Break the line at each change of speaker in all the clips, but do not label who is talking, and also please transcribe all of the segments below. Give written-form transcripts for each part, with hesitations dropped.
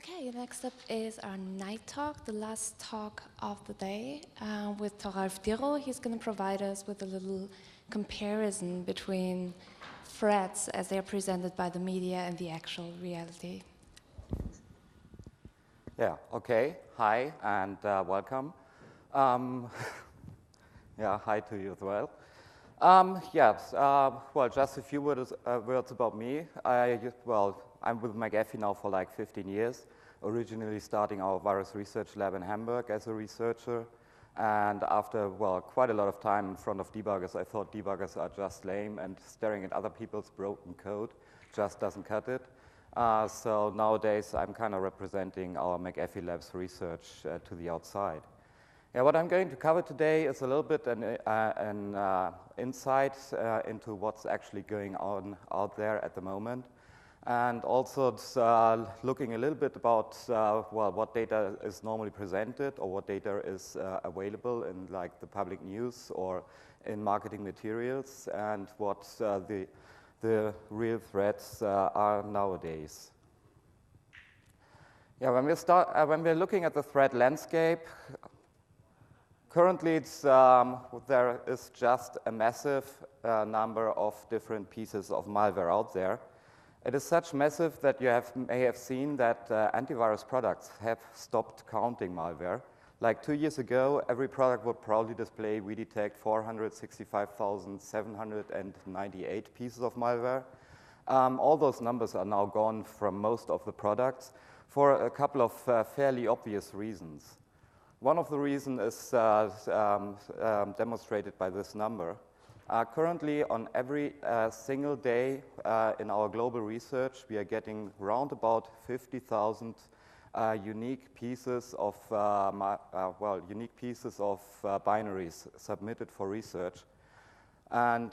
Okay, next up is our night talk, the last talk of the day, with Toralv Dirro. He's going to provide us with a little comparison between threats as they are presented by the media and the actual reality.
Yeah, okay. Hi, and welcome. Yeah, hi to you as well. Yes, well, just a few words about me. I'm with McAfee now for like 15 years, originally starting our virus research lab in Hamburg as a researcher. And after, well, quite a lot of time in front of debuggers, I thought debuggers are just lame and staring at other people's broken code just doesn't cut it. So nowadays, I'm kind of representing our McAfee Labs research to the outside. Yeah, what I'm going to cover today is a little bit an insight into what's actually going on out there at the moment. And also looking a little bit about well, what data is normally presented or what data is available in like the public news or in marketing materials and what the real threats are nowadays. Yeah, when we're looking at the threat landscape, currently there is just a massive number of different pieces of malware out there. It is such massive that you may have seen that antivirus products have stopped counting malware. Like 2 years ago, every product would proudly display, we detect 465,798 pieces of malware. All those numbers are now gone from most of the products for a couple of fairly obvious reasons. One of the reasons is demonstrated by this number. Currently, on every single day in our global research, we are getting round about 50,000 unique pieces of binaries submitted for research, and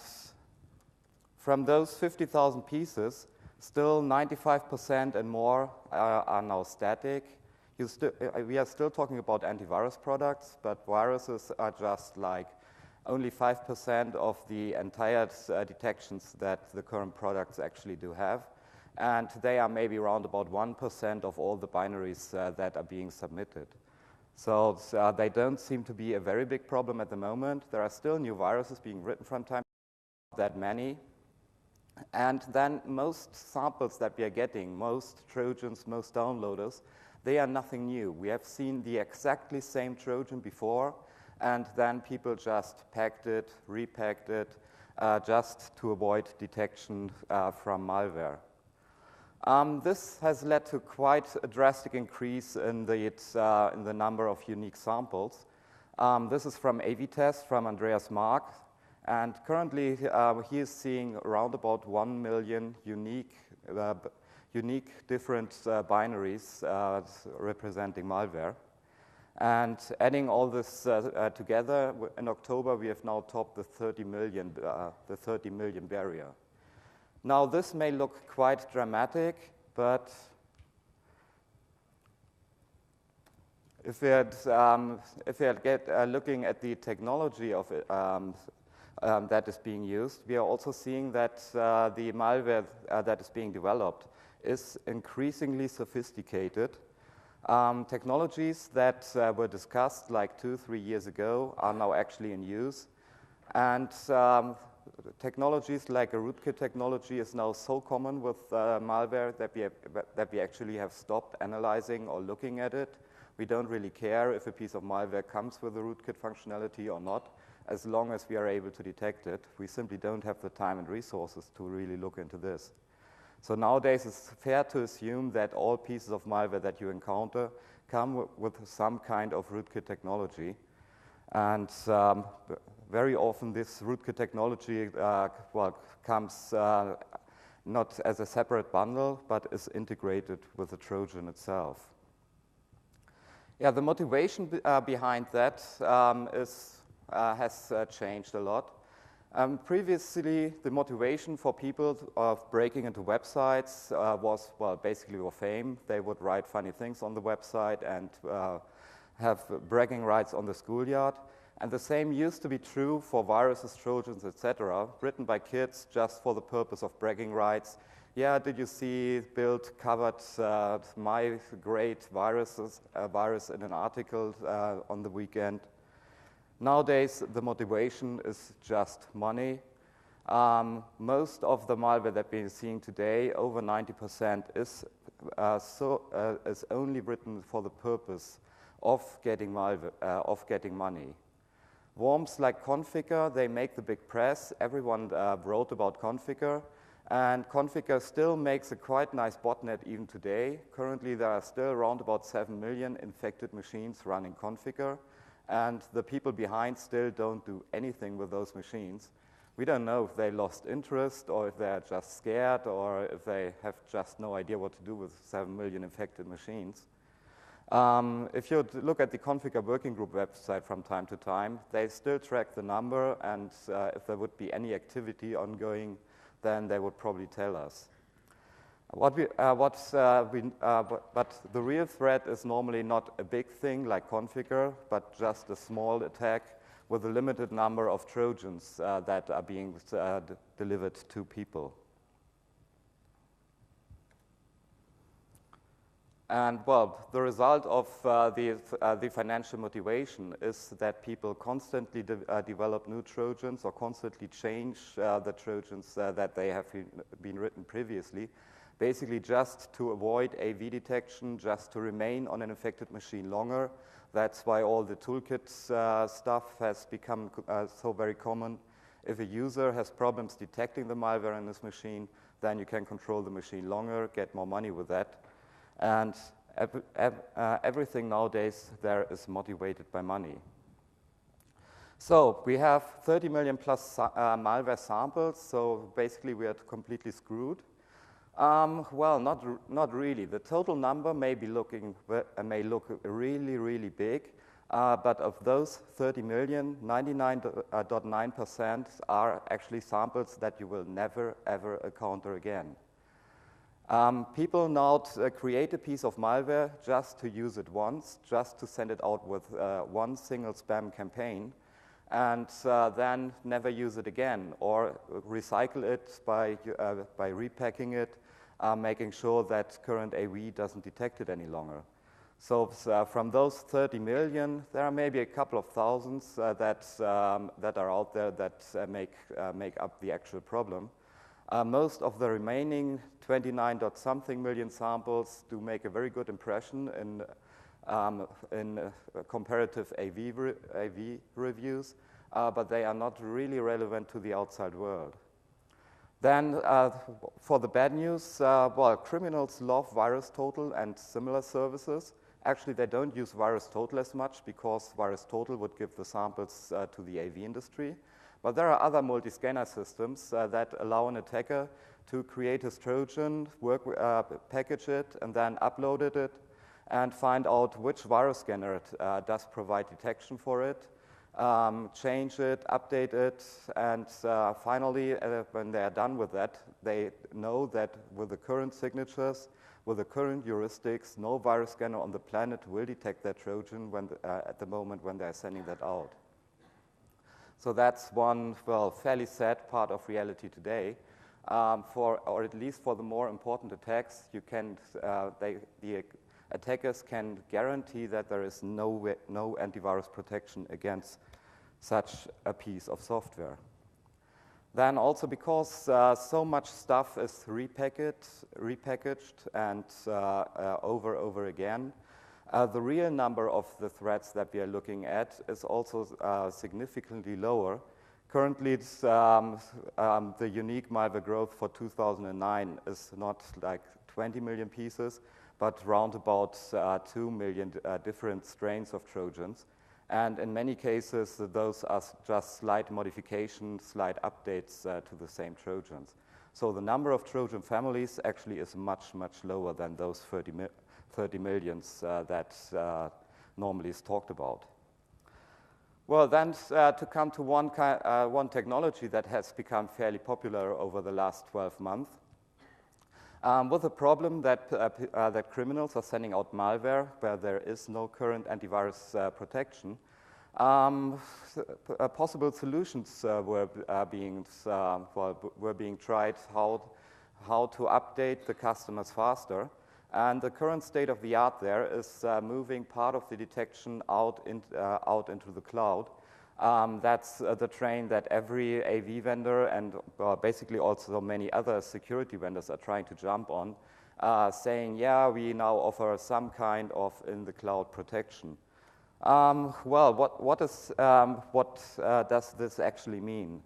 from those 50,000 pieces, still 95% and more are now static. We are still talking about antivirus products, but viruses are just like only 5% of the entire detections that the current products actually do have. And they are maybe around about 1% of all the binaries that are being submitted. So they don't seem to be a very big problem at the moment. There are still new viruses being written from time to time, not that many. And then most samples that we are getting, most Trojans, most downloaders, they are nothing new. We have seen the exactly same Trojan before, and then people just packed it, repacked it, just to avoid detection from malware. This has led to quite a drastic increase in the number of unique samples. This is from AV-Test, from Andreas Mark, and currently he is seeing around about 1 million unique different binaries representing malware. And adding all this together, in October we have now topped the 30 million barrier. Now this may look quite dramatic, but if we are looking at the technology of it, that is being used, we are also seeing that the malware that is being developed is increasingly sophisticated. Technologies that were discussed like 2-3 years ago are now actually in use. And technologies like a rootkit technology is now so common with malware that we actually have stopped analyzing or looking at it. We don't really care if a piece of malware comes with a rootkit functionality or not, as long as we are able to detect it. We simply don't have the time and resources to really look into this. So nowadays, it's fair to assume that all pieces of malware that you encounter come with some kind of rootkit technology. And very often, this rootkit technology comes not as a separate bundle, but is integrated with the Trojan itself. Yeah, the motivation behind that has changed a lot. Previously, the motivation for people of breaking into websites was, well, basically for fame. They would write funny things on the website and have bragging rights on the schoolyard. And the same used to be true for viruses, Trojans, etc., written by kids just for the purpose of bragging rights, yeah, did you see Bild covered my great virus in an article on the weekend? Nowadays, the motivation is just money. Most of the malware that we're seeing today, over 90%, is only written for the purpose of getting money. Worms like Configure, they make the big press. Everyone wrote about Configure. And Configure still makes a quite nice botnet even today. Currently, there are still around about 7 million infected machines running Configure. And the people behind still don't do anything with those machines. We don't know if they lost interest or if they're just scared or if they have just no idea what to do with 7 million infected machines. If you look at the Configure Working Group website from time to time, they still track the number, and if there would be any activity ongoing, then they would probably tell us. But the real threat is normally not a big thing like Configure, but just a small attack with a limited number of Trojans that are being delivered to people. And well, the result of the financial motivation is that people constantly develop new Trojans or constantly change the Trojans that they have been written previously, basically just to avoid AV detection, just to remain on an infected machine longer. That's why all the toolkit stuff has become so very common. If a user has problems detecting the malware in his machine, then you can control the machine longer, get more money with that. And everything nowadays there is motivated by money. So we have 30 million plus malware samples, so basically we are completely screwed. Well, not really. The total number may look really, really big, but of those 30 million, 99.9% are actually samples that you will never, ever encounter again. People now create a piece of malware just to use it once, just to send it out with one single spam campaign, and then never use it again, or recycle it by repacking it, making sure that current AV doesn't detect it any longer. So from those 30 million, there are maybe a couple of thousands that are out there that make up the actual problem. Most of the remaining 29-something million samples do make a very good impression in comparative AV reviews, but they are not really relevant to the outside world. Then, for the bad news, well, criminals love VirusTotal and similar services. Actually, they don't use VirusTotal as much because VirusTotal would give the samples to the AV industry. But there are other multi-scanner systems that allow an attacker to create his Trojan, package it, and then upload it, and find out which virus scanner does provide detection for it, change it, update it, and finally, when they are done with that, they know that with the current signatures, with the current heuristics, no virus scanner on the planet will detect that Trojan at the moment when they're sending that out. So that's one, well, fairly sad part of reality today. Or at least for the more important attacks, the attackers can guarantee that there is no antivirus protection against such a piece of software. Then also because so much stuff is repackaged and over again, the real number of the threats that we are looking at is also significantly lower. Currently, the unique malware growth for 2009 is not like 20 million pieces, but round about 2 million different strains of Trojans. And in many cases, those are just slight modifications, slight updates to the same Trojans. So the number of Trojan families actually is much, much lower than those 30 millions that normally is talked about. Well, then to come to one technology that has become fairly popular over the last 12 months, with the problem that criminals are sending out malware where there is no current antivirus protection, possible solutions were being tried how to update the customers faster. And the current state of the art there is moving part of the detection out into the cloud. That's the train that every AV vendor and basically also many other security vendors are trying to jump on, saying, yeah, we now offer some kind of in-the-cloud protection. Well, what does this actually mean?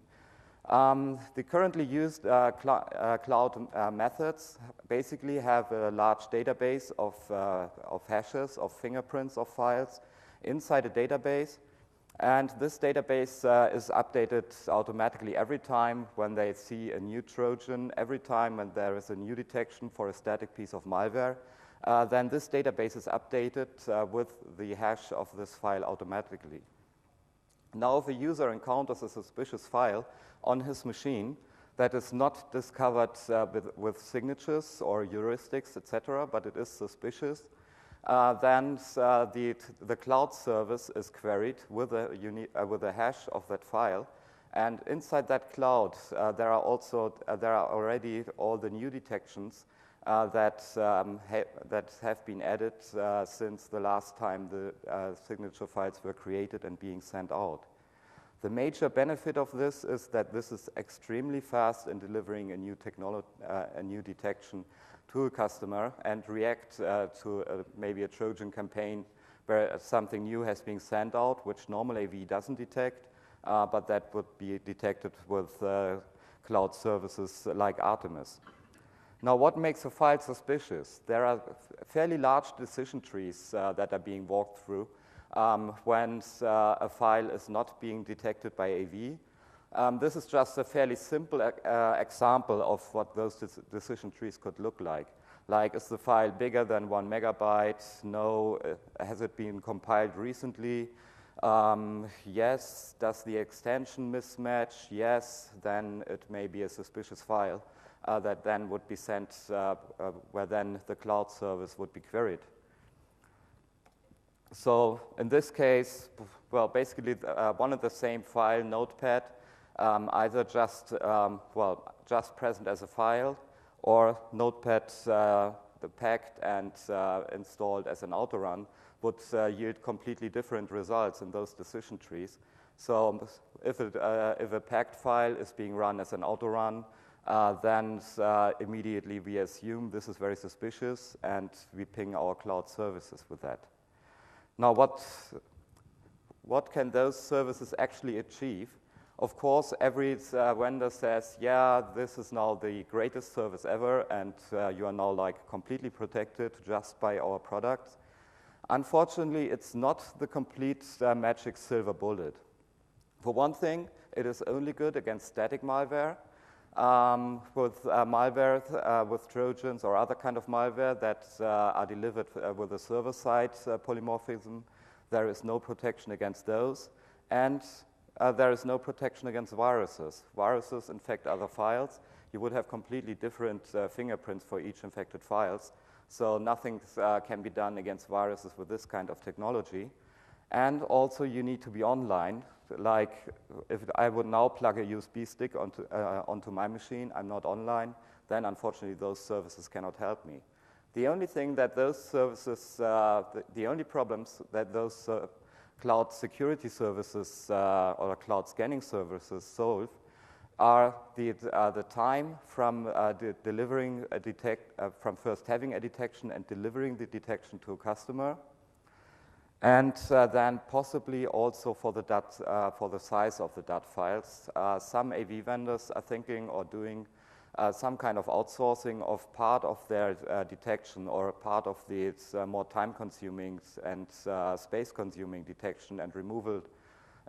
The currently used cloud methods basically have a large database of hashes, of fingerprints, of files inside a database. And this database is updated automatically every time when they see a new Trojan, every time when there is a new detection for a static piece of malware. Then this database is updated with the hash of this file automatically. Now, if a user encounters a suspicious file on his machine that is not discovered with signatures or heuristics, etc., but it is suspicious, then the cloud service is queried with a hash of that file. And inside that cloud, there are already all the new detections that have been added since the last time the signature files were created and being sent out. The major benefit of this is that this is extremely fast in delivering a new detection to a customer and react to maybe a Trojan campaign where something new has been sent out, which normal AV doesn't detect, but that would be detected with cloud services like Artemis. Now, what makes a file suspicious? There are fairly large decision trees that are being walked through when a file is not being detected by AV. This is just a fairly simple example of what those decision trees could look like. Like, is the file bigger than 1 megabyte? No. Has it been compiled recently? Yes. Does the extension mismatch? Yes. Then it may be a suspicious file that then would be sent, where then the cloud service would be queried. So in this case, well, basically one and the same file, Notepad, either just present as a file, or Notepad packed and installed as an autorun would yield completely different results in those decision trees. So if a packed file is being run as an autorun, then immediately we assume this is very suspicious, and we ping our cloud services with that. Now, what can those services actually achieve? Of course, every vendor says, yeah, this is now the greatest service ever, and you are now like completely protected just by our products. Unfortunately, it's not the complete magic silver bullet. For one thing, it is only good against static malware. With malware, with Trojans or other kind of malware that are delivered with a server-side polymorphism, there is no protection against those. And there is no protection against viruses. Viruses infect other files. You would have completely different fingerprints for each infected files. So nothing can be done against viruses with this kind of technology. And also you need to be online. Like if I would now plug a USB stick onto my machine, I'm not online, then unfortunately those services cannot help me. The only thing that those services, the only problems that those cloud security services or cloud scanning services solve are the time from delivering from first having a detection and delivering the detection to a customer, and then possibly also for the size of the DAT files. Some AV vendors are thinking or doing some kind of outsourcing of part of their detection or part of the more time-consuming and space-consuming detection and removal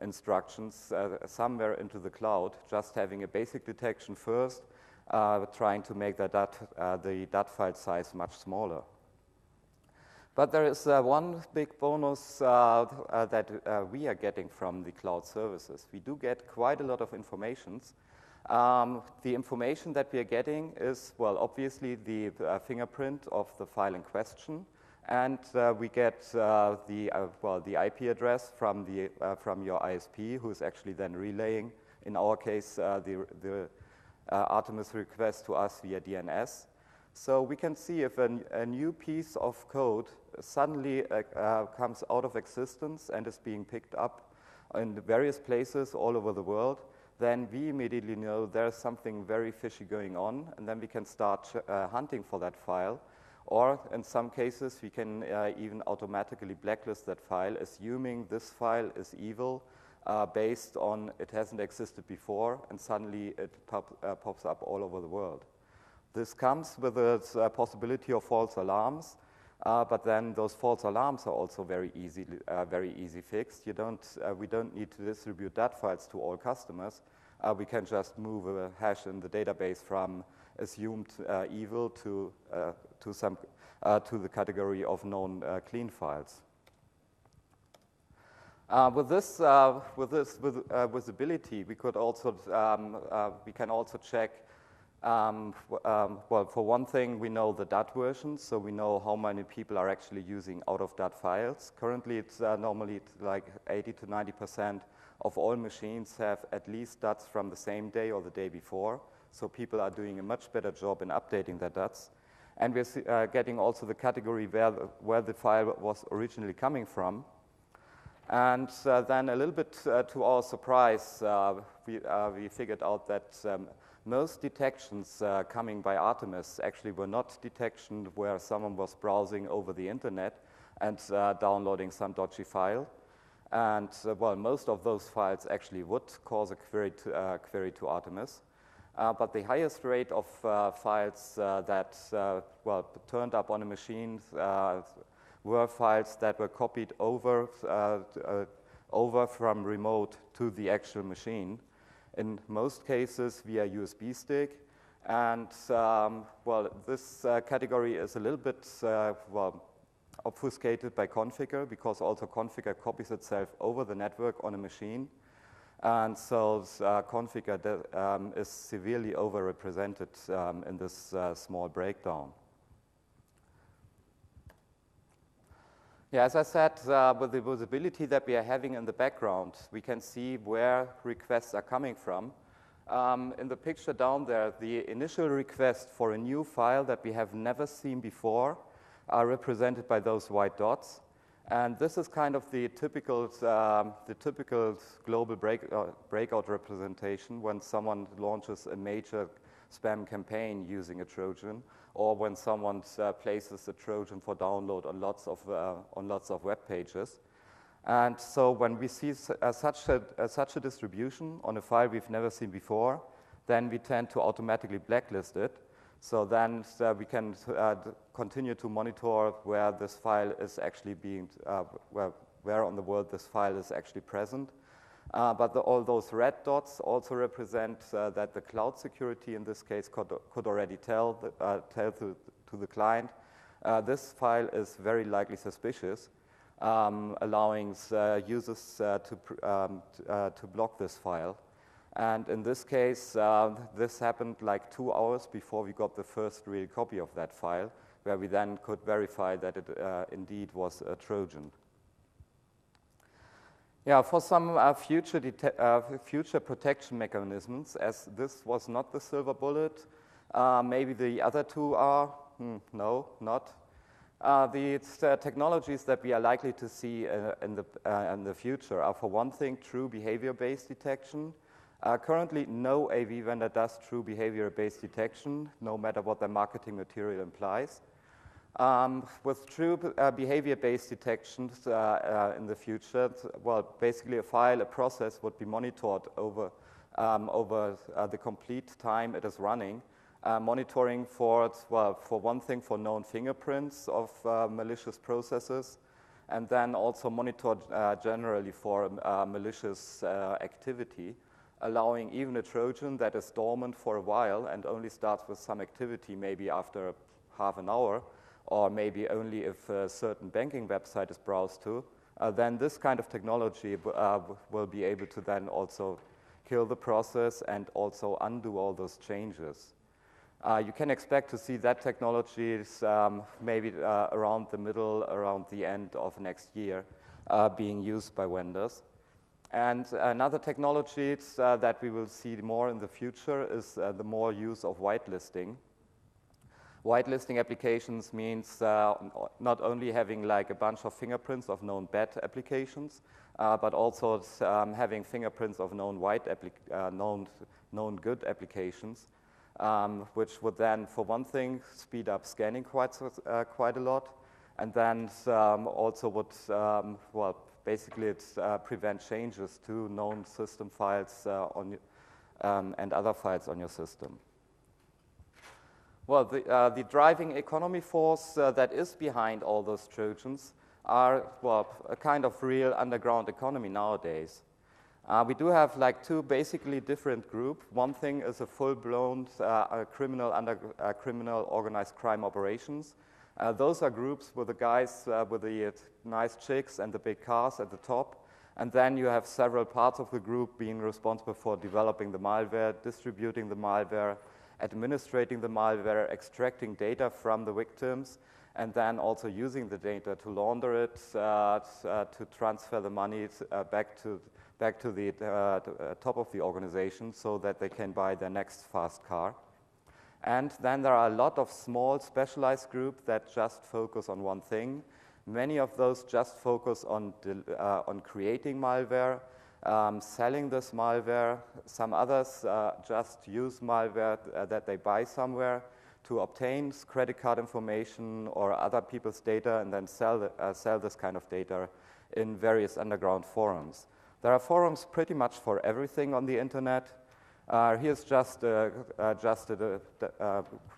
instructions somewhere into the cloud, just having a basic detection first, trying to make the DAT file size much smaller. But there is one big bonus that we are getting from the cloud services. We do get quite a lot of information. The information that we are getting is, well, obviously the fingerprint of the file in question, and we get the IP address from your ISP, who is actually then relaying, in our case, the Artemis request to us via DNS. So we can see if a new piece of code suddenly comes out of existence and is being picked up in various places all over the world, then we immediately know there's something very fishy going on, and then we can start hunting for that file. Or in some cases, we can even automatically blacklist that file, assuming this file is evil, based on it hasn't existed before, and suddenly it pops up all over the world. This comes with the possibility of false alarms, but then those false alarms are also very easy fixed. We don't need to distribute that files to all customers. We can just move a hash in the database from assumed evil to the category of known clean files. With this visibility, we can also check. Well, for one thing, we know the DAT versions, so we know how many people are actually using out-of-DAT files. Currently, it's normally like 80 to 90% of all machines have at least DATs from the same day or the day before. So people are doing a much better job in updating their DATs. And we're getting also the category where the file was originally coming from. And then a little bit to our surprise, we figured out that most detections coming by Artemis actually were not detection where someone was browsing over the internet and downloading some dodgy file. And well, most of those files actually would cause a query to Artemis. But the highest rate of files that turned up on a machine were files that were copied over from remote to the actual machine. In most cases via USB stick. And this category is a little bit obfuscated by Configure, because also Configure copies itself over the network on a machine. And so Configure is severely overrepresented in this small breakdown. Yeah, as I said, with the visibility that we are having in the background, we can see where requests are coming from. In the picture down there, the initial request for a new file that we have never seen before are represented by those white dots. And this is kind of the typical global breakout representation when someone launches a major spam campaign using a Trojan, or when someone places a Trojan for download on lots of web pages. And so when we see such a distribution on a file we've never seen before, then we tend to automatically blacklist it. So then we can continue to monitor where this file is actually being, where on the world this file is actually present. But all those red dots also represent that the cloud security in this case could already tell to the client, this file is very likely suspicious, allowing users to block this file. And in this case, this happened like 2 hours before we got the first real copy of that file, where we then could verify that it indeed was a Trojan. Yeah, for some future protection mechanisms, as this was not the silver bullet, maybe the other two are, no, not. The technologies that we are likely to see in the future are, for one thing, true behavior-based detection. Currently, no AV vendor does true behavior-based detection, no matter what their marketing material implies. With true behavior-based detections in the future, well, basically a process would be monitored over the complete time it is running, monitoring for one thing, for known fingerprints of malicious processes, and then also monitored generally for malicious activity, allowing even a Trojan that is dormant for a while and only starts with some activity maybe after half an hour, or maybe only if a certain banking website is browsed to, then this kind of technology will be able to then also kill the process and also undo all those changes. You can expect to see that technology maybe around the end of next year being used by vendors. And another technology that we will see more in the future is the more use of whitelisting. Whitelisting applications means not only having like a bunch of fingerprints of known bad applications, but also having fingerprints of known known good applications, which would then, for one thing, speed up scanning quite a lot, and then also would, well, basically prevent changes to known system files and other files on your system. Well, the driving economy force that is behind all those Trojans are, well, a kind of real underground economy nowadays. We do have like two basically different groups. One thing is a full-blown criminal organized crime operations. Those are groups with the guys with the nice chicks and the big cars at the top. And then you have several parts of the group being responsible for developing the malware, distributing the malware, administrating the malware, extracting data from the victims, and then also using the data to launder it, to transfer the money back to the top of the organization so that they can buy their next fast car. And then there are a lot of small specialized groups that just focus on one thing. Many of those just focus on creating malware, selling this malware. Some others just use malware that they buy somewhere to obtain credit card information or other people's data and then sell this kind of data in various underground forums. There are forums pretty much for everything on the internet. Here's just a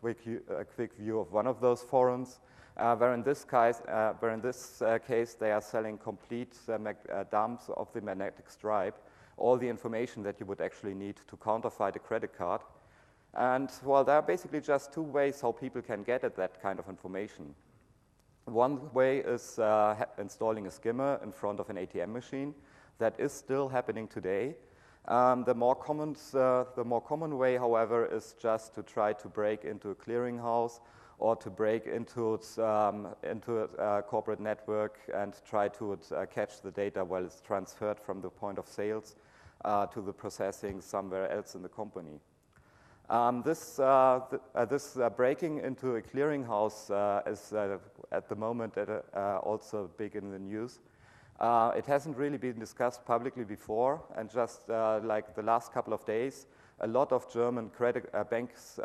quick view of one of those forums, where in this case they are selling complete dumps of the magnetic stripe, all the information that you would actually need to counterfeit a credit card. And well, there are basically just two ways how people can get at that kind of information. One way is installing a skimmer in front of an ATM machine. That is still happening today. The more common way, however, is just to try to break into a clearinghouse or to break into a corporate network and try to catch the data while it's transferred from the point of sales to the processing somewhere else in the company. This breaking into a clearinghouse is at the moment also big in the news. It hasn't really been discussed publicly before, and just like the last couple of days, a lot of German credit banks they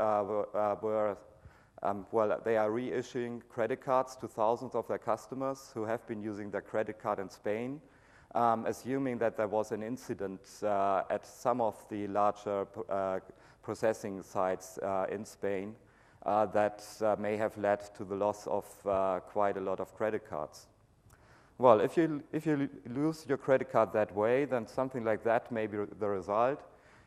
are reissuing credit cards to thousands of their customers who have been using their credit card in Spain, assuming that there was an incident at some of the larger processing sites in Spain that may have led to the loss of quite a lot of credit cards. Well, if you lose your credit card that way, then something like that may be the result.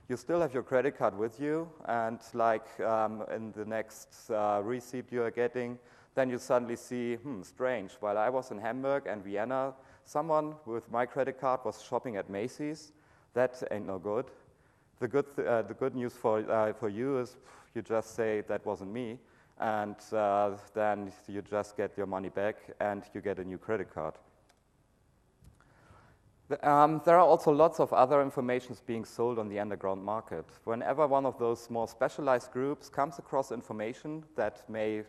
You still have your credit card with you, and like in the next receipt you are getting, then you suddenly see, strange, while I was in Hamburg and Vienna, someone with my credit card was shopping at Macy's. That ain't no good. The good news for you is you just say that wasn't me, and then you just get your money back and you get a new credit card. There are also lots of other informations being sold on the underground market. Whenever one of those more specialized groups comes across information that may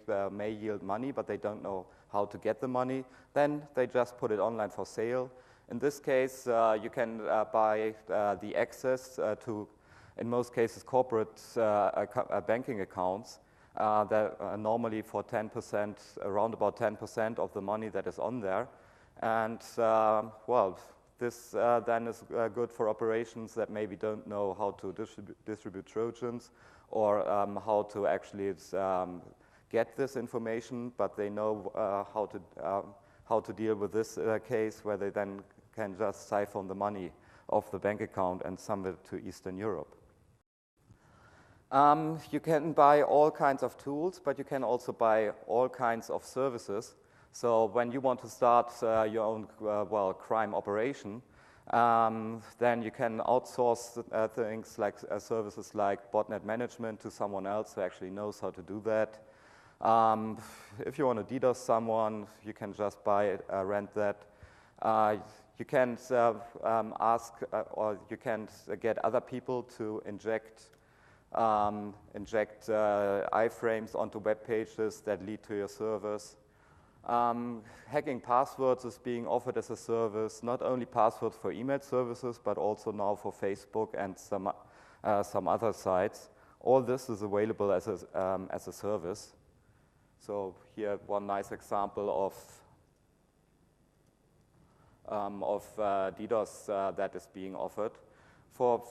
yield money, but they don't know how to get the money, then they just put it online for sale. In this case, you can buy the access to, in most cases, corporate banking accounts that are normally for 10%, around about 10% of the money that is on there. And, well, this then is good for operations that maybe don't know how to distribute Trojans or how to actually get this information, but they know how to deal with this case where they then can just siphon the money off the bank account and send it to Eastern Europe. You can buy all kinds of tools, but you can also buy all kinds of services. So when you want to start your own crime operation, then you can outsource things like services like botnet management to someone else who actually knows how to do that. If you want to DDoS someone, you can just rent that. You can ask, or you can get other people to inject iframes onto web pages that lead to your servers. Hacking passwords is being offered as a service, not only passwords for email services, but also now for Facebook and some other sites. All this is available as a service. So here, one nice example of DDoS that is being offered. For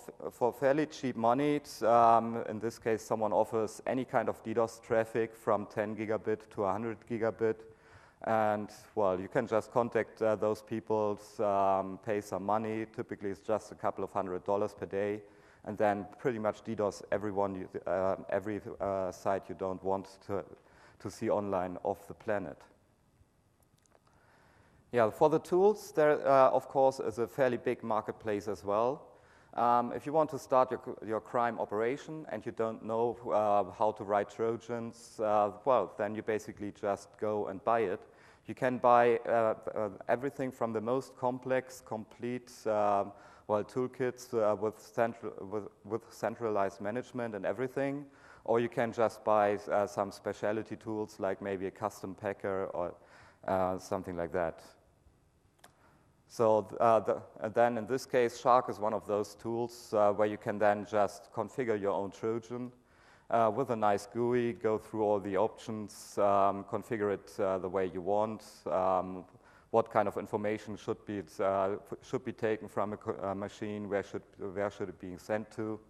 fairly cheap money, in this case, someone offers any kind of DDoS traffic from 10 gigabit to 100 gigabit. And, well, you can just contact those people, pay some money. Typically, it's just a couple of $100 per day. And then pretty much DDoS every site you don't want to see online off the planet. Yeah, for the tools, there, of course, is a fairly big marketplace as well. If you want to start your crime operation and you don't know how to write Trojans, well, then you basically just go and buy it. You can buy everything from the most complex, complete toolkits with centralized management and everything, or you can just buy some specialty tools like maybe a custom packer or something like that. So then in this case, Shark is one of those tools where you can then just configure your own Trojan with a nice GUI, go through all the options, configure it the way you want, what kind of information should be taken from a machine, where should it be sent to.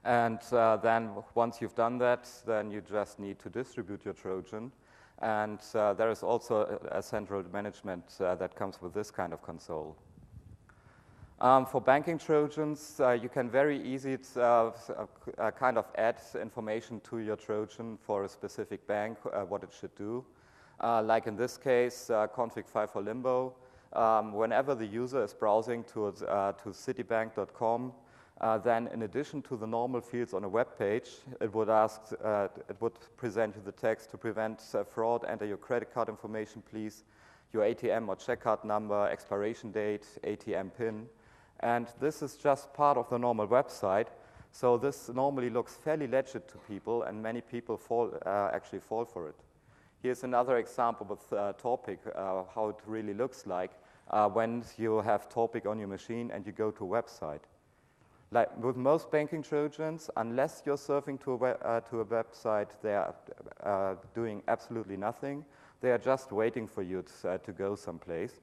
And then once you've done that, then you just need to distribute your Trojan. And there is also a central management that comes with this kind of console. For banking Trojans, you can very easily kind of add information to your Trojan for a specific bank, what it should do. Like in this case, config file for Limbo. Whenever the user is browsing to citibank.com, then in addition to the normal fields on a web page, it would present you the text: to prevent fraud, enter your credit card information, please, your ATM or check card number, expiration date, ATM PIN. And this is just part of the normal website. So this normally looks fairly legit to people, and many people actually fall for it. Here's another example with Torpig, how it really looks like when you have Torpig on your machine and you go to a website. Like with most banking Trojans, unless you're surfing to a website, they are doing absolutely nothing. They are just waiting for you to go someplace.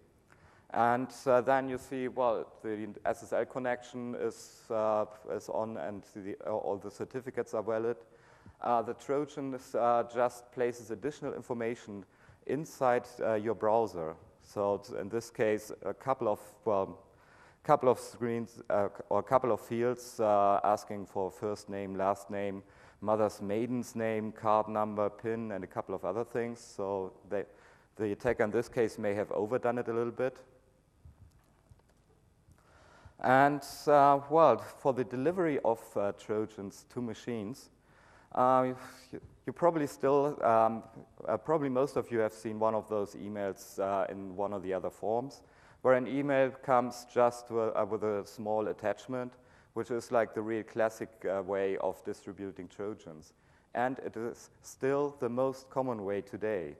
And then you see, well, the SSL connection is on and all the certificates are valid. The Trojan just places additional information inside your browser. So in this case, a couple of screens or a couple of fields asking for first name, last name, mother's maiden's name, card number, PIN, and a couple of other things. So the attacker in this case may have overdone it a little bit. And well, for the delivery of Trojans to machines, you probably still, probably most of you have seen one of those emails in one of the other forms, where an email comes just with a small attachment, which is like the real classic way of distributing Trojans. And it is still the most common way today.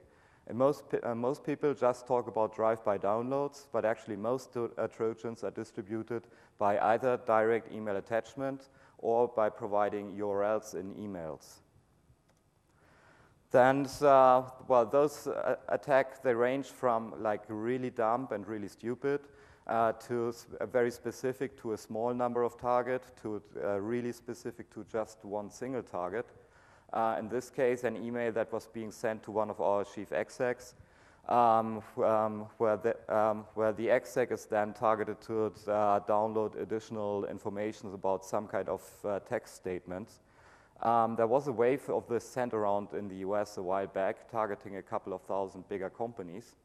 And most people just talk about drive-by downloads, but actually most Trojans are distributed by either direct email attachment or by providing URLs in emails. Then, well, those attacks, they range from like really dumb and really stupid to very specific to a small number of targets, to really specific to just one single target. In this case, an email that was being sent to one of our chief execs, where the exec is then targeted to download additional information about some kind of text statements. There was a wave of this sent around in the US a while back, targeting a couple of thousand bigger companies.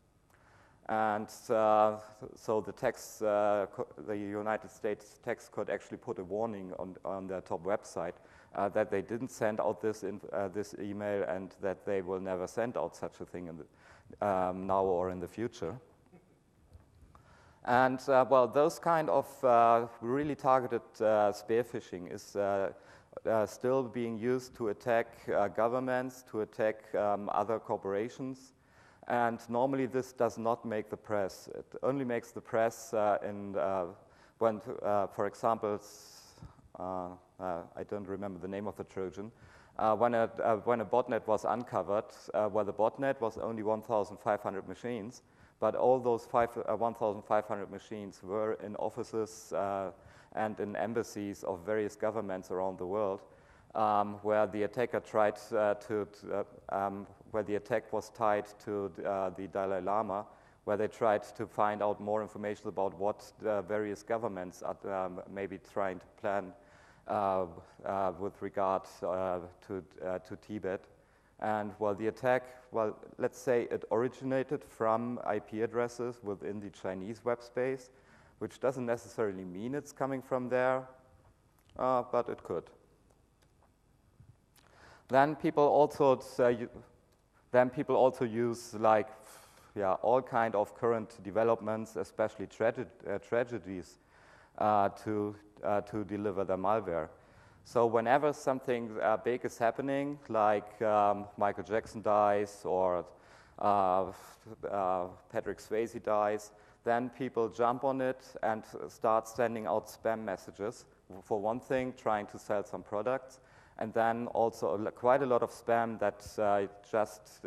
And so the United States tax code actually put a warning on their top website that they didn't send out this email and that they will never send out such a thing now or in the future. And well, those kind of really targeted spear phishing is still being used to attack governments, to attack other corporations. And normally this does not make the press. It only makes the press when, for example, I don't remember the name of the Trojan, when a botnet was uncovered, where the botnet was only 1,500 machines, but all those 1,500 machines were in offices and in embassies of various governments around the world, where the attacker tried where the attack was tied to the Dalai Lama, where they tried to find out more information about what various governments are maybe trying to plan with regard to Tibet. And well, the attack, well, let's say it originated from IP addresses within the Chinese web space, which doesn't necessarily mean it's coming from there, but it could. Then people also use like, yeah, all kind of current developments, especially tragedies, to deliver their malware. So whenever something big is happening, like Michael Jackson dies or Patrick Swayze dies, then people jump on it and start sending out spam messages. For one thing, trying to sell some products, and then also quite a lot of spam that just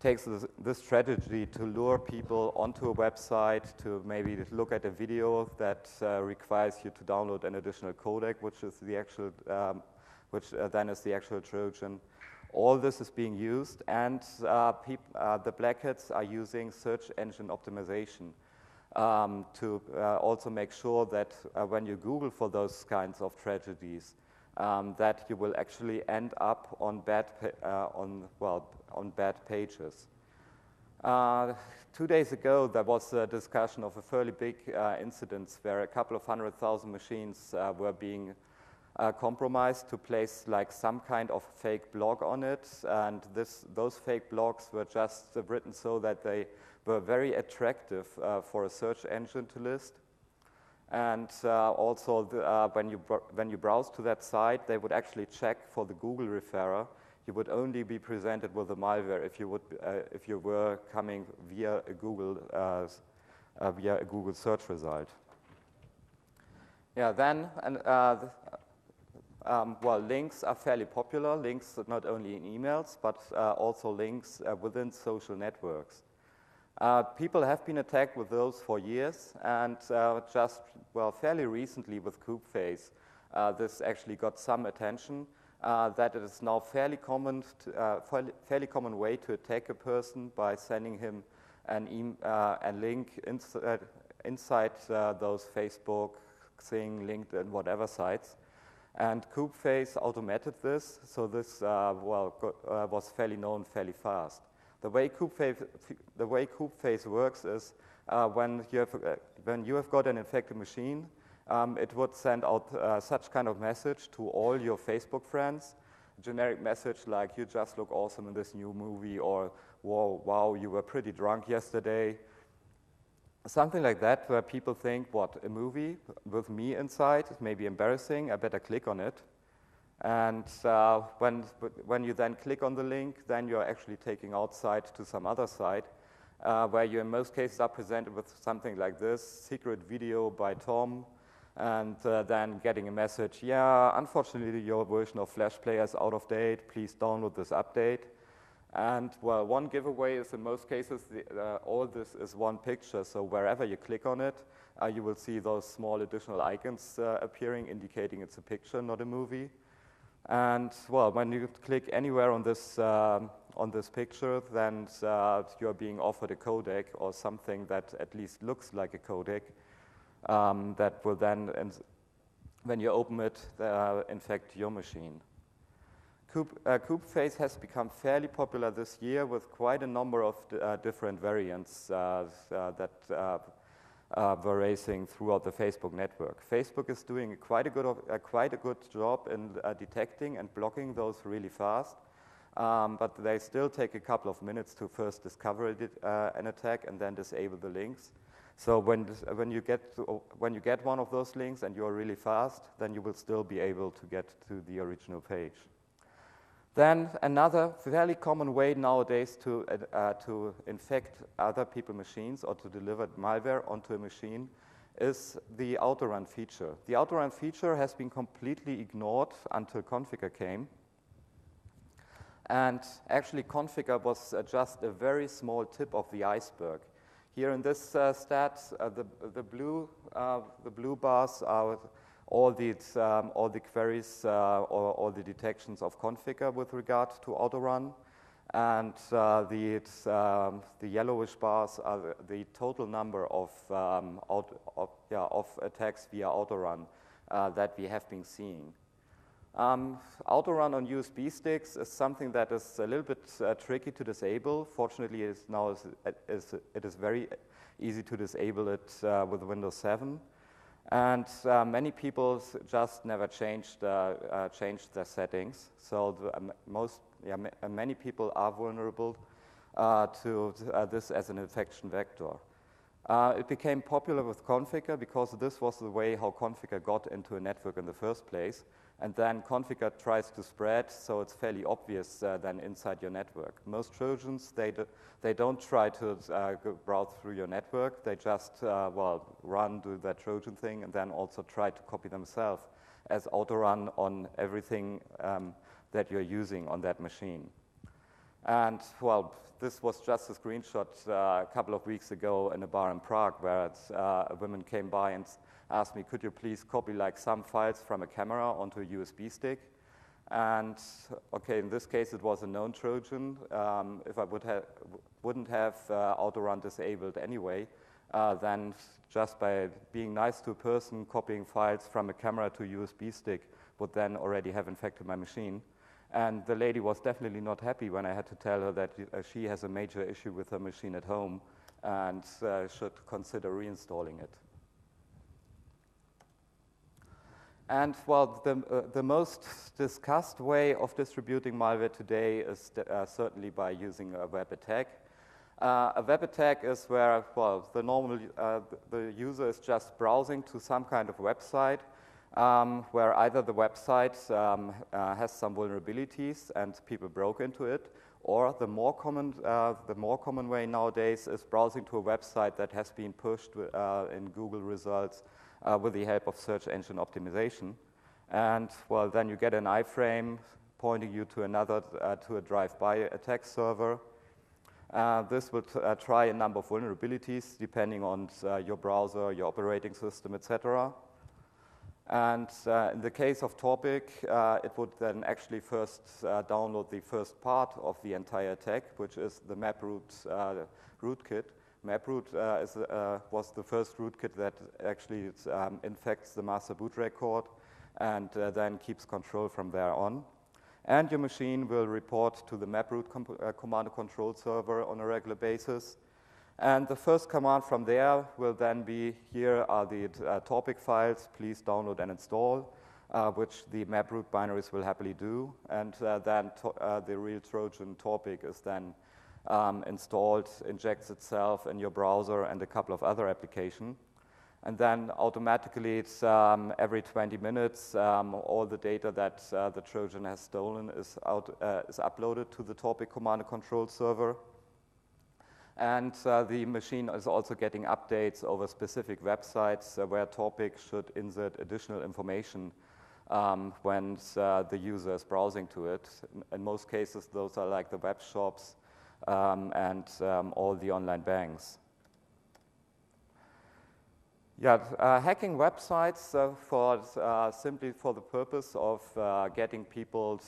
takes this strategy to lure people onto a website, to maybe look at a video that requires you to download an additional codec, which is the actual, then is the actual Trojan. All this is being used, and the black hats are using search engine optimization to also make sure that when you Google for those kinds of tragedies, that you will actually end up on bad pages. 2 days ago, there was a discussion of a fairly big incident where a couple of 100,000 machines were being compromised to place like some kind of fake blog on it, and those fake blogs were just written so that they were very attractive for a search engine to list. And also, when you browse to that site, they would actually check for the Google referrer. You would only be presented with the malware if you were coming via a Google search result. Yeah, then well, links are fairly popular. Links not only in emails, but also links within social networks. People have been attacked with those for years, and just, well, fairly recently with KubeFace, this actually got some attention, that it is now fairly common way to attack a person by sending him a link inside those Facebook, Xing, LinkedIn, whatever sites. And KubeFace automated this, so this was fairly known fairly fast. The way KubeFace works is when you have got an infected machine, it would send out such kind of message to all your Facebook friends, a generic message like, you just look awesome in this new movie, or wow, you were pretty drunk yesterday. Something like that, where people think, what, a movie with me inside? It may be embarrassing, I better click on it. And when you then click on the link, then you're actually taking outside to some other site, where you in most cases are presented with something like this, secret video by Tom, and then getting a message, yeah, unfortunately your version of Flash Player is out of date, please download this update. And well, one giveaway is in most cases, all this is one picture, so wherever you click on it, you will see those small additional icons appearing, indicating it's a picture, not a movie. And well, when you click anywhere on this picture, then you're being offered a codec or something that at least looks like a codec that will then, when you open it, infect your machine. KubeFace has become fairly popular this year with quite a number of different variants that were racing throughout the Facebook network. Facebook is doing quite a good job in detecting and blocking those really fast. but they still take a couple of minutes to first discover an attack and then disable the links. So when you get one of those links and you're really fast, then you will still be able to get to the original page. Then another fairly common way nowadays to infect other people's machines or to deliver malware onto a machine is the autorun feature. The autorun feature has been completely ignored until Configure came. And actually Configure was just a very small tip of the iceberg. Here in this stat, the blue bars are all the queries or all the detections of Configure with regard to autorun, and the yellowish bars are the total number of attacks via autorun that we have been seeing. Autorun on USB sticks is something that is a little bit tricky to disable. Fortunately, it is very easy to disable it with Windows 7. And many people just never changed their settings. So many people are vulnerable to this as an infection vector. It became popular with Configure because this was the way how Configure got into a network in the first place. And then Configure tries to spread, so it's fairly obvious then inside your network. Most Trojans, they don't try to browse through your network. They just, do that Trojan thing, and then also try to copy themselves as autorun on everything that you're using on that machine. And, well, this was just a screenshot a couple of weeks ago in a bar in Prague where a woman came by and asked me, could you please copy like some files from a camera onto a USB stick? And okay, in this case, it was a known Trojan. If I wouldn't have autorun disabled anyway, then just by being nice to a person, copying files from a camera to a USB stick would then already have infected my machine. And the lady was definitely not happy when I had to tell her that she has a major issue with her machine at home and should consider reinstalling it. And well, the most discussed way of distributing malware today is certainly by using a web attack. A web attack is where, well, the user is just browsing to some kind of website where either the website has some vulnerabilities and people broke into it, or the more common way nowadays is browsing to a website that has been pushed in Google results with the help of search engine optimization. And well, then you get an iframe pointing you to to a drive-by attack server. This will try a number of vulnerabilities depending on your browser, your operating system, etc. And in the case of Topic, it would then actually first download the first part of the entire attack, which is the MapRoot rootkit. MapRoot was the first rootkit that actually infects the master boot record and then keeps control from there on. And your machine will report to the MapRoot command and control server on a regular basis. And the first command from there will then be, here are the topic files, please download and install, which the MapRoot binaries will happily do. And then the real Trojan topic is then installed, injects itself in your browser and a couple of other applications. And then automatically, it's every 20 minutes, all the data that the Trojan has stolen is uploaded to the topic command and control server. And the machine is also getting updates over specific websites where topic should insert additional information when the user is browsing to it. In most cases, those are like the web shops and all the online banks. Yeah, hacking websites simply for the purpose of getting people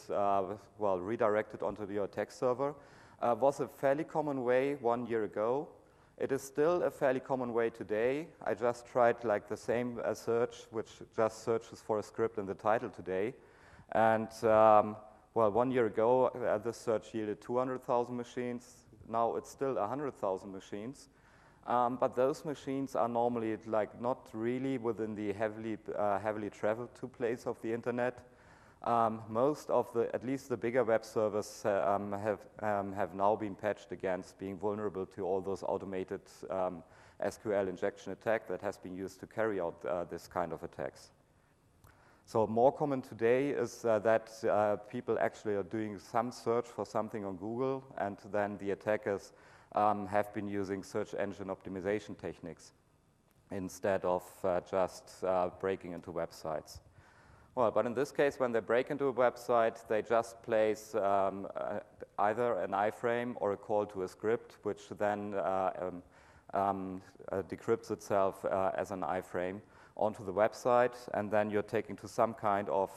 redirected onto your attack server was a fairly common way 1 year ago. It is still a fairly common way today. I just tried like the same search, which just searches for a script in the title today. And well, 1 year ago, this search yielded 200,000 machines. Now it's still 100,000 machines. But those machines are normally like not really within the heavily traveled to place of the internet. most of at least the bigger web servers have now been patched against being vulnerable to all those automated SQL injection attack that has been used to carry out this kind of attacks. So more common today is that people actually are doing some search for something on Google, and then the attackers have been using search engine optimization techniques instead of just breaking into websites. Well, but in this case, when they break into a website, they just place either an iframe or a call to a script, which then decrypts itself as an iframe onto the website, and then you're taken to some kind of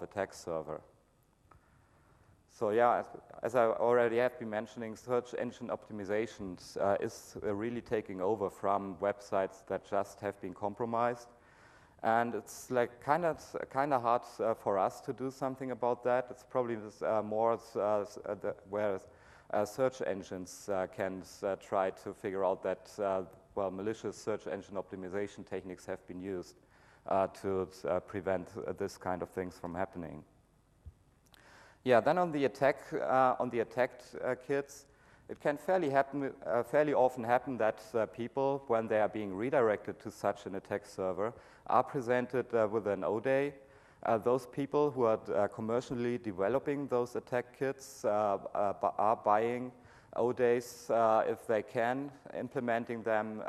attack server. So yeah, as I already have been mentioning, search engine optimization is really taking over from websites that just have been compromised. And it's like kind of hard for us to do something about that. It's probably more where search engines can try to figure out that, well, malicious search engine optimization techniques have been used to prevent this kind of things from happening. Yeah, then on the attacked kits, it can fairly often happen that people, when they are being redirected to such an attack server, are presented with an O-day. Those people who are commercially developing those attack kits are buying O-days if they can, implementing them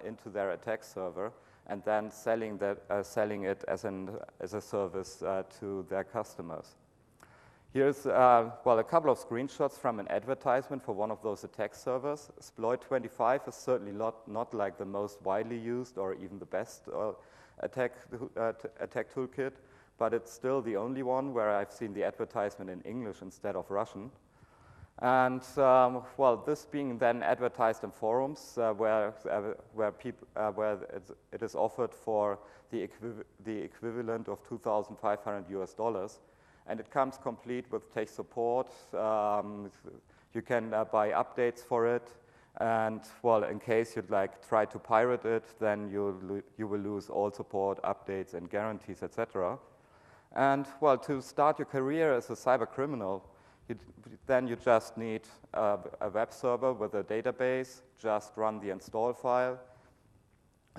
into their attack server, and then selling it as a service to their customers. Here's well, a couple of screenshots from an advertisement for one of those attack servers. Exploit25 is certainly not like the most widely used or even the best attack toolkit, but it's still the only one where I've seen the advertisement in English instead of Russian. And well, this being then advertised in forums where it is offered for the equivalent of $2,500 US. And it comes complete with tech support. You can buy updates for it. And well, in case you'd like try to pirate it, then you will lose all support, updates, and guarantees, etc. And well, to start your career as a cyber criminal, then you just need a web server with a database. Just run the install file.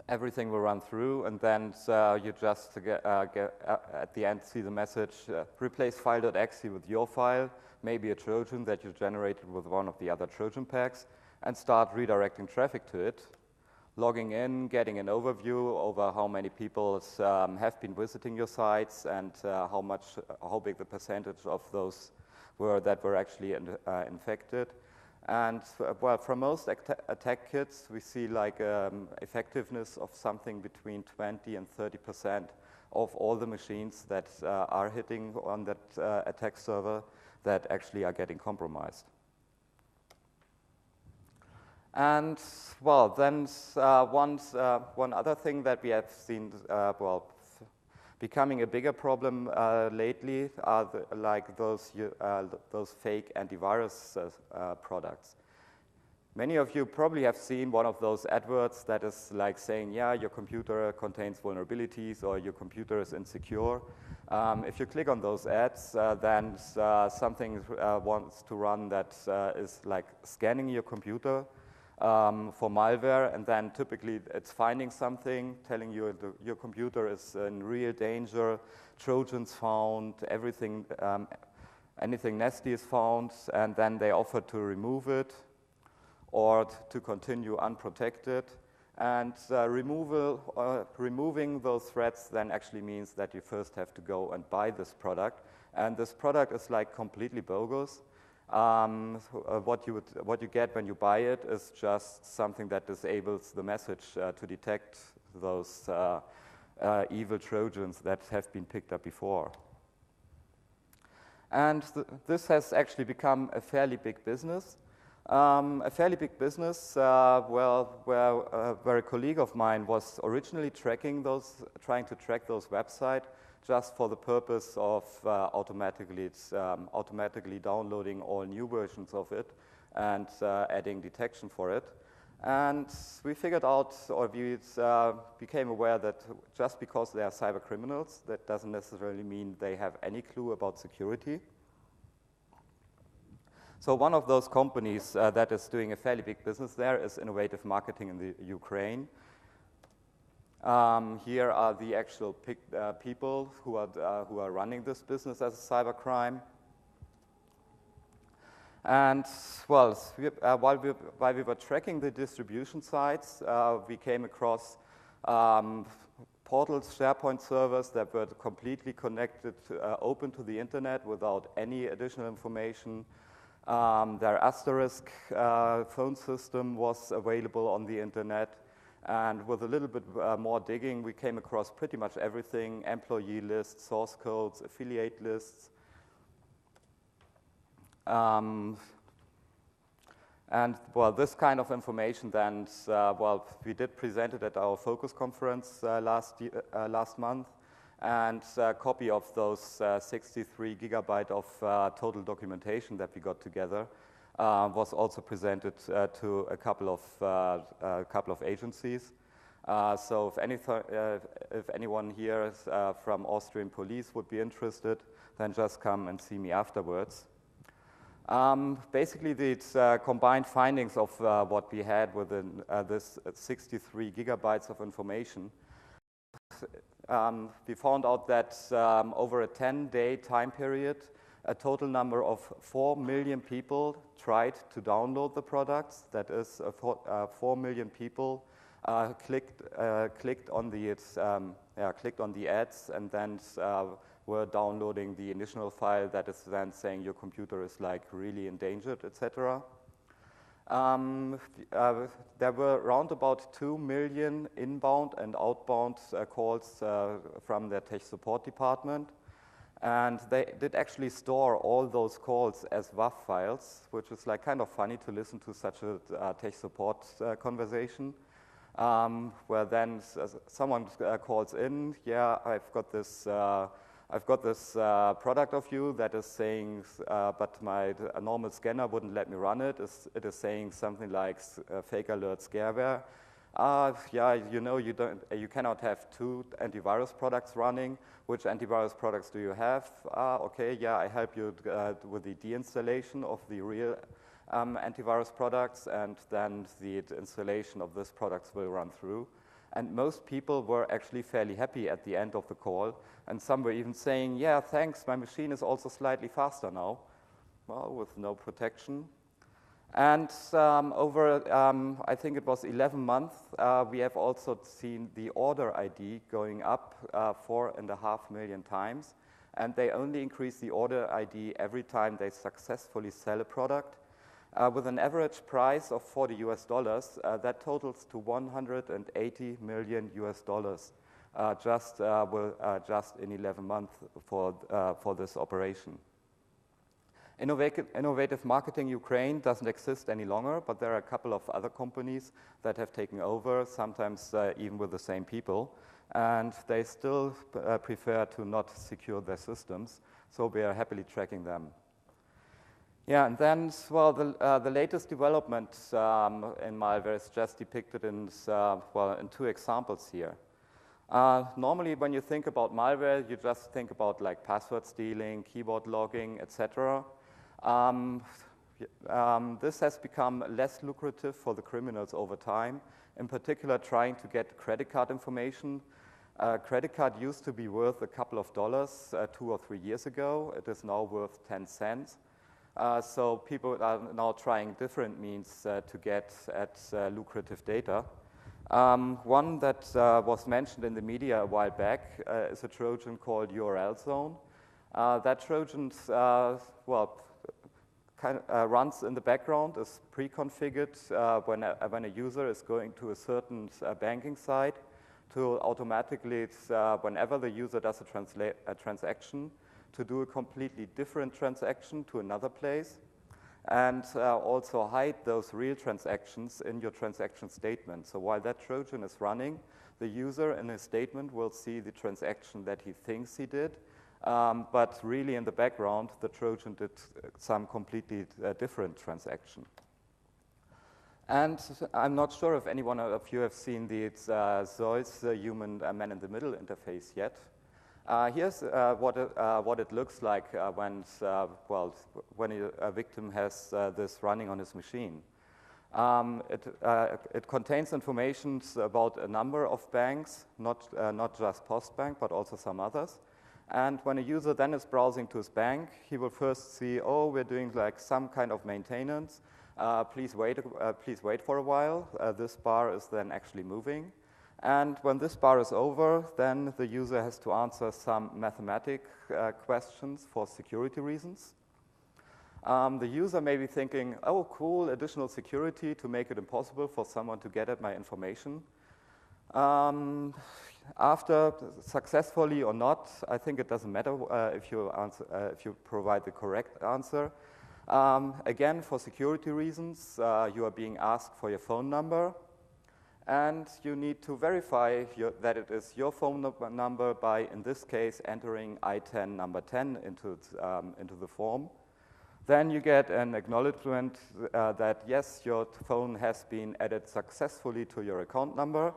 Everything will run through, and then you just at the end see the message, replace file.exe with your file, maybe a Trojan that you generated with one of the other Trojan packs, and start redirecting traffic to it, logging in, getting an overview over how many people have been visiting your sites and how big the percentage of those that were actually infected. And well, for most attack kits, we see like effectiveness of something between 20 and 30% of all the machines that are hitting on that attack server that actually are getting compromised. And well, then one other thing that we have seen, well, becoming a bigger problem lately are those fake antivirus products. Many of you probably have seen one of those adverts that is like saying, yeah, your computer contains vulnerabilities or your computer is insecure. If you click on those ads, then something wants to run that is like scanning your computer for malware, and then typically it's finding something, telling you your computer is in real danger, Trojans found, everything, anything nasty is found, and then they offer to remove it or to continue unprotected. And removing those threats then actually means that you first have to go and buy this product, and this product is like completely bogus. What you get when you buy it is just something that disables the message to detect those evil Trojans that have been picked up before. And this has actually become a fairly big business. Well, where a colleague of mine was originally trying to track those websites just for the purpose of automatically downloading all new versions of it and adding detection for it. And we figured out, or we became aware that just because they are cyber criminals, that doesn't necessarily mean they have any clue about security. So one of those companies that is doing a fairly big business there is Innovative Marketing in the Ukraine. Here are the actual people who are running this business as a cybercrime. And well, while we were tracking the distribution sites, we came across portals, SharePoint servers that were completely connected, open to the internet without any additional information. Their asterisk phone system was available on the internet. And with a little bit more digging, we came across pretty much everything: employee lists, source codes, affiliate lists. And well, this kind of information then, well, we did present it at our Focus conference last month, and a copy of those 63 gigabyte of total documentation that we got together was also presented to a couple of agencies. So if anyone here from Austrian police would be interested, then just come and see me afterwards. Basically, these combined findings of what we had within this 63 gigabytes of information, we found out that over a 10-day time period, a total number of 4 million people tried to download the products. That is, 4 million people clicked on the ads and then were downloading the initial file that is then saying your computer is like really endangered, etc. There were around about 2 million inbound and outbound calls from their tech support department. And they did actually store all those calls as WAV files, which is like kind of funny to listen to such a tech support conversation, where then someone calls in, yeah, I've got this product of you that is saying, but my normal scanner wouldn't let me run it. It is saying something like fake alert scareware. Yeah, you know, you cannot have 2 antivirus products running. Which antivirus products do you have? Okay, yeah, I help you with the deinstallation of the real antivirus products, and then the installation of these products will run through. And most people were actually fairly happy at the end of the call, and some were even saying, yeah, thanks, my machine is also slightly faster now. Well, with no protection. And over, I think it was 11 months, we have also seen the order ID going up 4.5 million times. And they only increase the order ID every time they successfully sell a product. With an average price of $40 US, that totals to 180 million US dollars just in 11 months for this operation. Innovative Marketing Ukraine doesn't exist any longer, but there are a couple of other companies that have taken over, sometimes even with the same people, and they still prefer to not secure their systems, so we are happily tracking them. Yeah, and then, well, the latest development in malware is just depicted in, in 2 examples here. Normally, when you think about malware, you just think about like password stealing, keyboard logging, etc. This has become less lucrative for the criminals over time, in particular trying to get credit card information. Credit card used to be worth a couple of dollars 2 or 3 years ago. It is now worth 10 cents. So people are now trying different means to get at lucrative data. One that was mentioned in the media a while back is a Trojan called URL Zone. That Trojan, runs in the background, is pre-configured when a user is going to a certain banking site to automatically, whenever the user does a transaction, to do a completely different transaction to another place, and also hide those real transactions in your transaction statement. So while that Trojan is running, the user in his statement will see the transaction that he thinks he did, but really in the background, the Trojan did some completely different transaction. And I'm not sure if any one of you have seen the Zeus human man-in-the-middle interface yet. Here's what it looks like when a victim has this running on his machine. It contains information about a number of banks, not just Postbank, but also some others. And when a user then is browsing to his bank, he will first see, oh, we're doing like some kind of maintenance. Please wait for a while. This bar is then actually moving. And when this bar is over, then the user has to answer some mathematic questions for security reasons. The user may be thinking, oh, cool, additional security to make it impossible for someone to get at my information. After successfully or not, I think it doesn't matter if you provide the correct answer. Again, for security reasons, you are being asked for your phone number, and you need to verify that it is your phone number by, in this case, entering I10 number 10 into the form. Then you get an acknowledgement that, yes, your phone has been added successfully to your account number.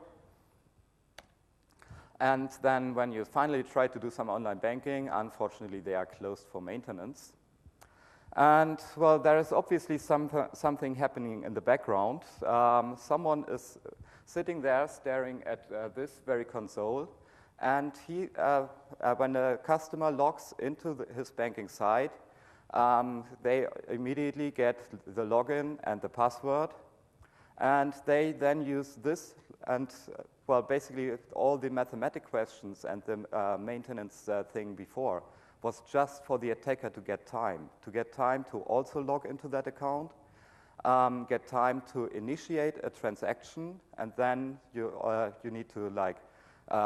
And then when you finally try to do some online banking, unfortunately, they are closed for maintenance. And, well, there is obviously something happening in the background. Someone is sitting there staring at this very console. And when a customer logs into his banking site, they immediately get the login and the password. And they then use this and, well, basically all the mathematic questions and the maintenance thing before was just for the attacker to get time to also log into that account, get time to initiate a transaction, and then you need to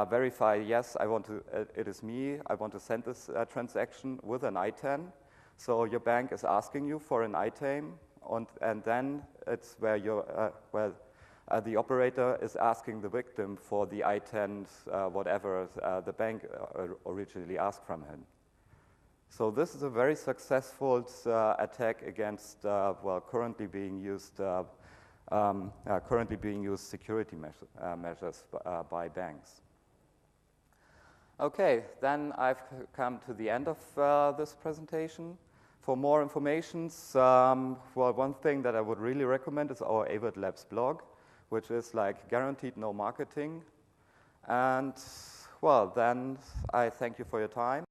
verify, yes, it is me, I want to send this transaction with an ITAN. So your bank is asking you for an ITAM, and then it's where the operator is asking the victim for the ITAN, whatever the bank originally asked from him. So this is a very successful attack against currently being used security measures by banks. Okay, then I've come to the end of this presentation. For more information, one thing that I would really recommend is our AVID Labs blog, which is like guaranteed no marketing. And, well, then I thank you for your time.